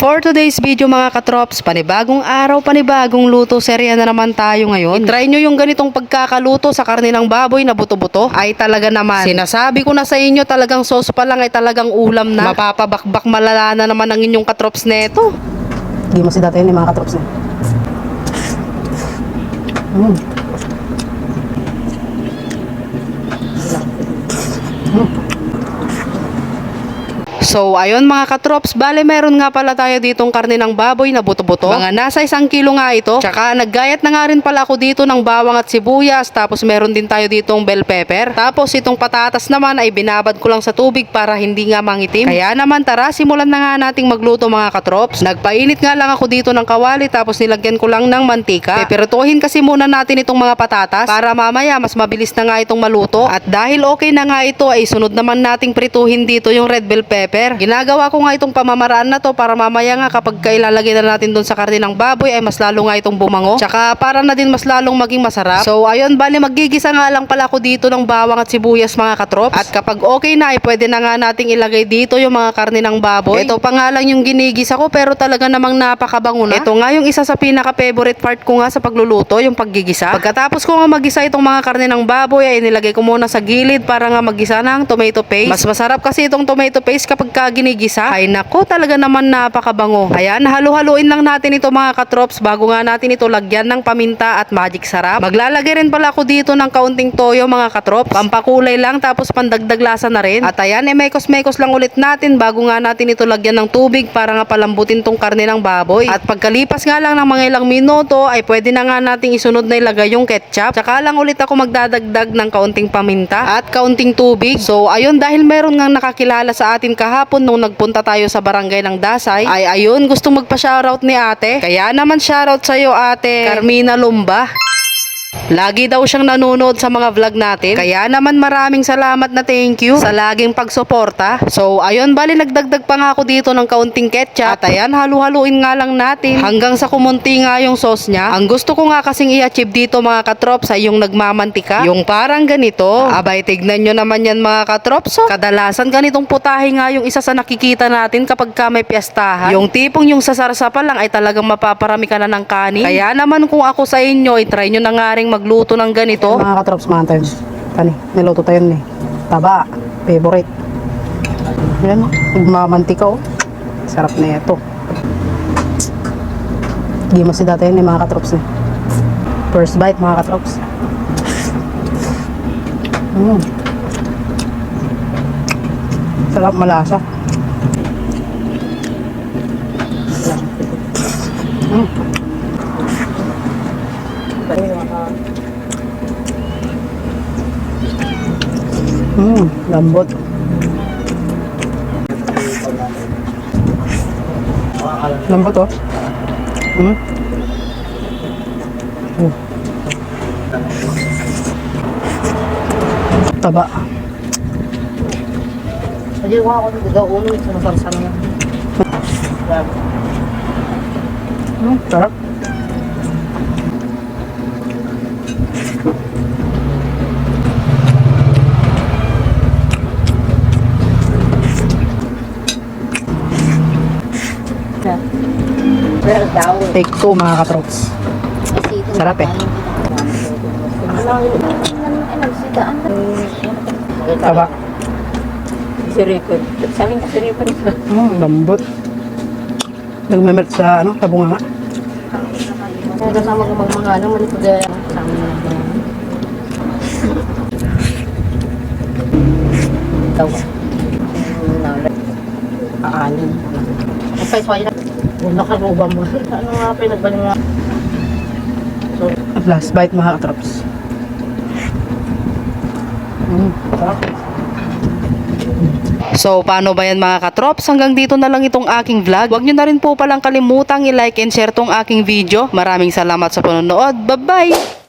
For today's video mga katrops, panibagong araw, panibagong luto, serya na naman tayo ngayon. I-try nyo yung ganitong pagkakaluto sa karne ng baboy na buto-buto. Ay talaga naman, sinasabi ko na sa inyo, talagang sauce pa lang ay talagang ulam na. Mapapabakbak malala na naman ang inyong katrops neto. Hindi mo si dati yun yung mga katrops na. So ayun mga katrops, bale meron nga pala tayo ditong karne ng baboy na buto-buto. Mga nasa 1 kilo nga ito. Tsaka naggayat na nga rin pala ako dito ng bawang at sibuyas. Tapos meron din tayo ditong bell pepper. Tapos itong patatas naman ay binabad ko lang sa tubig para hindi nga mangitim. Kaya naman tara, simulan na nga nating magluto mga katrops. Nagpainit nga lang ako dito ng kawali tapos nilagyan ko lang ng mantika. Pepertuhin kasi muna natin itong mga patatas para mamaya mas mabilis na nga itong maluto. At dahil okay na nga ito ay sunod naman nating prituhin dito yung red bell pepper. Ginagawa ko nga itong pamamaraan na to para mamaya nga kapag ilalagay na natin doon sa karne ng baboy ay mas lalo nga itong bumango. Tsaka para na din mas lalong maging masarap. So ayun, bali magigisa nga lang pala ako dito ng bawang at sibuyas mga katrops. At kapag okay na ay pwede na nga nating ilagay dito yung mga karne ng baboy. Ito pa nga lang yung ginigisa ko pero talaga namang napakabango na. Ito nga yung isa sa pinaka-favorite part ko nga sa pagluluto, yung paggigisa. Pagkatapos ko nga magisa itong mga karne ng baboy ay nilagay ko muna sa gilid para nga magisa ng tomato paste. Mas masarap kasi itong tomato paste kapag ginigisa. Ay nako, talaga naman napakabango. Ayan, halu-haluin lang natin ito mga katrops bago nga natin ito lagyan ng paminta at magic sarap. Maglalagay rin pala ako dito ng kaunting toyo mga katrops. Pampakulay lang tapos pandagdag lasa na rin. At ayan, mekos-mekos lang ulit natin bago nga natin ito lagyan ng tubig para nga palambutin tong karne ng baboy. At pagkalipas nga lang ng mga ilang minuto ay pwede na nga nating isunod na ilagay yung ketchup. Tsaka lang ulit ako magdadagdag ng kaunting paminta at kaunting tubig. So ayun, dahil meron nga nakakilala sa atin kahapon nung nagpunta tayo sa barangay ng Dasay, ay ayun, gustong magpa-shoutout ni ate. Kaya naman shoutout sa'yo ate Carmina Lumba. Lagi daw siyang nanonood sa mga vlog natin. Kaya naman maraming salamat na thank you sa laging pagsuporta. So ayun, bali nagdagdag pa nga ako dito ng kaunting ketchup. At ayan, halu-haluin nga lang natin hanggang sa kumunti nga yung sauce niya. Ang gusto ko nga kasing i-achieve dito mga katrops ay yung nagmamantika. Yung parang ganito. Abay, tignan nyo naman yan mga katrops. So, kadalasan ganitong putahe nga yung isa sa nakikita natin kapag ka may piyestahan. Yung tipong yung sasarsa pa lang ay talagang mapaparami ka na ng kanin. Kaya naman kung ako sa inyo, i-try nyo na nga rin magluto ng ganito. Mga katrops, mga tayo. Tani, niluto tayo ni. Taba, favorite. Yan, nagmamantika oh. Sarap na ito. Hindi mo si dati yun mga katrops ni. First bite mga katrops. Sarap, malasa. Lambot. Lambot oh. Taba. Jadi ko ako daw ulo sa masarsan na. Sarap. Take 2 mga katrops. Sarap eh. Taba. Siripon. Saling siripon. Lambot. Nagmemelt sa ano, sa bunga nga. Kasama ko mga ano, manipod kasama na. Tawa. Aanin. Kapay sway na. Nakaruba mo. Ano nga pinagbaling nga. So, Last bite mga katrops. So paano ba yan mga katrops? Hanggang dito na lang itong aking vlog. Huwag nyo na rin po palang kalimutang i-like and share tong aking video. Maraming salamat sa panonood. Bye bye!